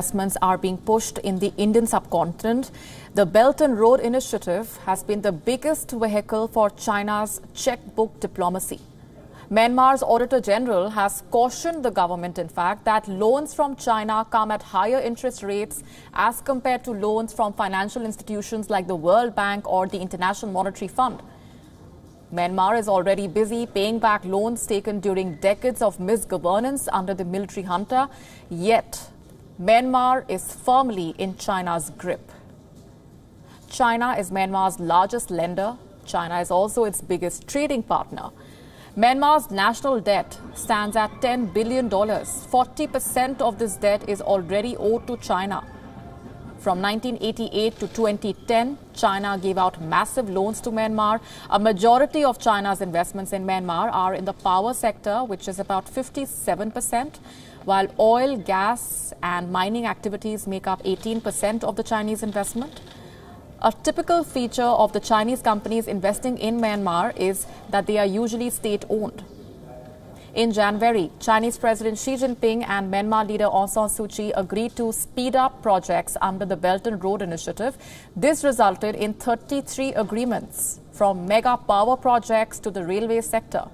Investments are being pushed in the Indian subcontinent. The Belt and Road Initiative has been the biggest vehicle for China's checkbook diplomacy. Myanmar's Auditor General has cautioned the government, in fact, that loans from China come at higher interest rates as compared to loans from financial institutions like the World Bank or the International Monetary Fund. Myanmar is already busy paying back loans taken during decades of misgovernance under the military junta, yet Myanmar is firmly in China's grip. China is Myanmar's largest lender. China is also its biggest trading partner. Myanmar's national debt stands at $10 billion. 40% of this debt is already owed to China. From 1988 to 2010, China gave out massive loans to Myanmar. A majority of China's investments in Myanmar are in the power sector, which is about 57%, while oil, gas and mining activities make up 18% of the Chinese investment. A typical feature of the Chinese companies investing in Myanmar is that they are usually state-owned. In January, Chinese President Xi Jinping and Myanmar leader Aung San Suu Kyi agreed to speed up projects under the Belt and Road Initiative. This resulted in 33 agreements, from mega power projects to the railway sector.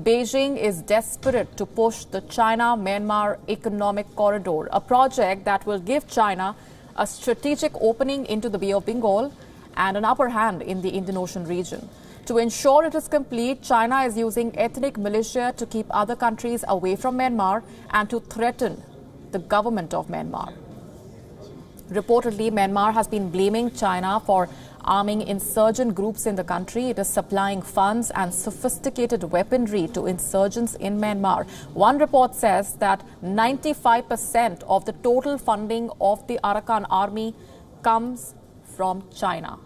Beijing is desperate to push the China-Myanmar Economic Corridor, a project that will give China a strategic opening into the Bay of Bengal and an upper hand in the Indian Ocean region. To ensure it is complete, China is using ethnic militia to keep other countries away from Myanmar and to threaten the government of Myanmar. Reportedly, Myanmar has been blaming China for arming insurgent groups in the country. It is supplying funds and sophisticated weaponry to insurgents in Myanmar. One report says that 95% of the total funding of the Arakan army comes from China.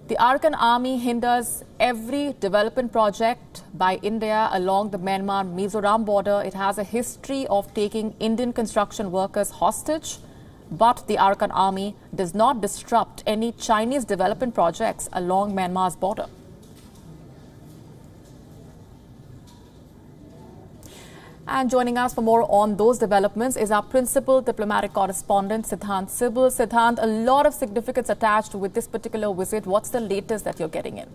The Arakan army hinders every development project by India along the Myanmar-Mizoram border. It has a history of taking Indian construction workers hostage, but the Arakan army does not disrupt any Chinese development projects along Myanmar's border. And joining us for more on those developments is our principal diplomatic correspondent, Siddhant Sibal. Siddhant, a lot of significance attached with this particular visit. What's the latest that you're getting in?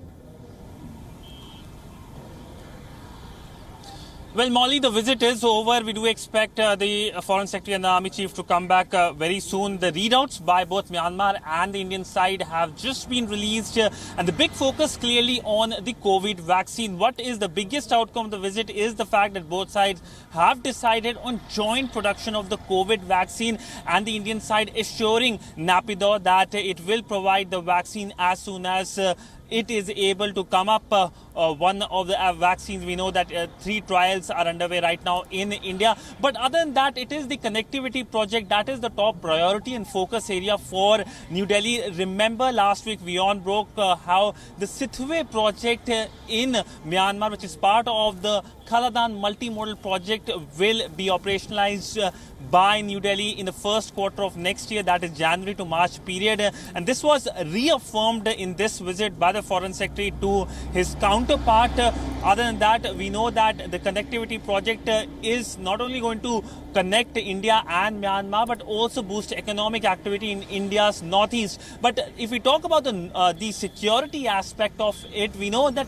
Well, Molly, the visit is over. We do expect the Foreign Secretary and the Army Chief to come back very soon. The readouts by both Myanmar and the Indian side have just been released. And the big focus clearly on the COVID vaccine. What is the biggest outcome of the visit is the fact that both sides have decided on joint production of the COVID vaccine, and the Indian side assuring Naypyidaw that it will provide the vaccine as soon as it is able to come up. One of the vaccines, we know that 3 trials are underway right now in India. But other than that, it is the connectivity project that is the top priority and focus area for New Delhi. Remember last week WION broke how the Sithwe project in Myanmar, which is part of the Khaladan multimodal project, will be operationalized by New Delhi in the first quarter of next year, that is January to March period. And this was reaffirmed in this visit by the Foreign Secretary to his counterpart. Other than that, we know that the connectivity project is not only going to connect India and Myanmar, but also boost economic activity in India's northeast. But if we talk about the security aspect of it, we know that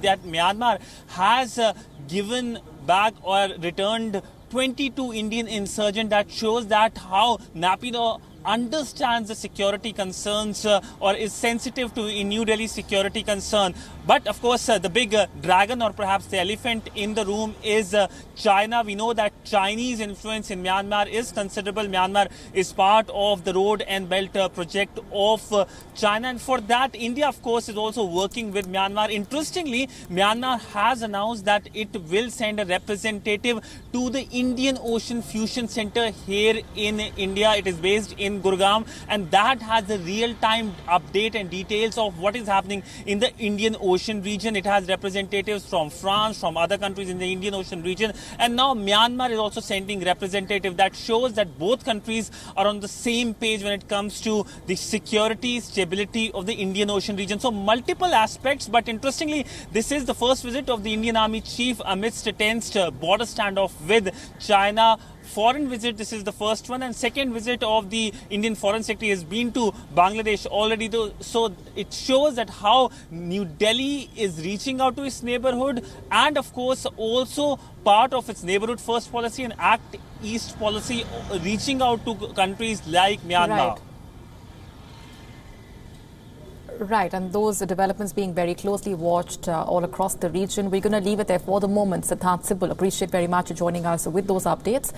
that Myanmar has given back or returned 22 Indian insurgents. That shows that how Naypyidaw understands the security concerns or is sensitive to New Delhi's security concern. But of course, the big dragon, or perhaps the elephant in the room, is China. We know that Chinese influence in Myanmar is considerable. Myanmar is part of the Road and Belt project of China. And for that, India, of course, is also working with Myanmar. Interestingly, Myanmar has announced that it will send a representative to the Indian Ocean Fusion Center here in India. It is based in Gurgaon, and that has the real-time update and details of what is happening in the Indian Ocean region. It has representatives from France, from other countries in the Indian Ocean region, and now Myanmar is also sending representatives. That shows that both countries are on the same page when it comes to the security, stability of the Indian Ocean region. So multiple aspects, but interestingly, this is the first visit of the Indian Army Chief amidst a tense border standoff with China foreign visit. This is the first one, and second visit of the Indian Foreign Secretary has been to Bangladesh already. So it shows that how New Delhi is reaching out to its neighborhood, and of course also part of its neighborhood first policy and Act East policy, reaching out to countries like Myanmar. Right. Right, and those developments being very closely watched all across the region. We're going to leave it there for the moment. Siddharth Sibul, appreciate very much joining us with those updates.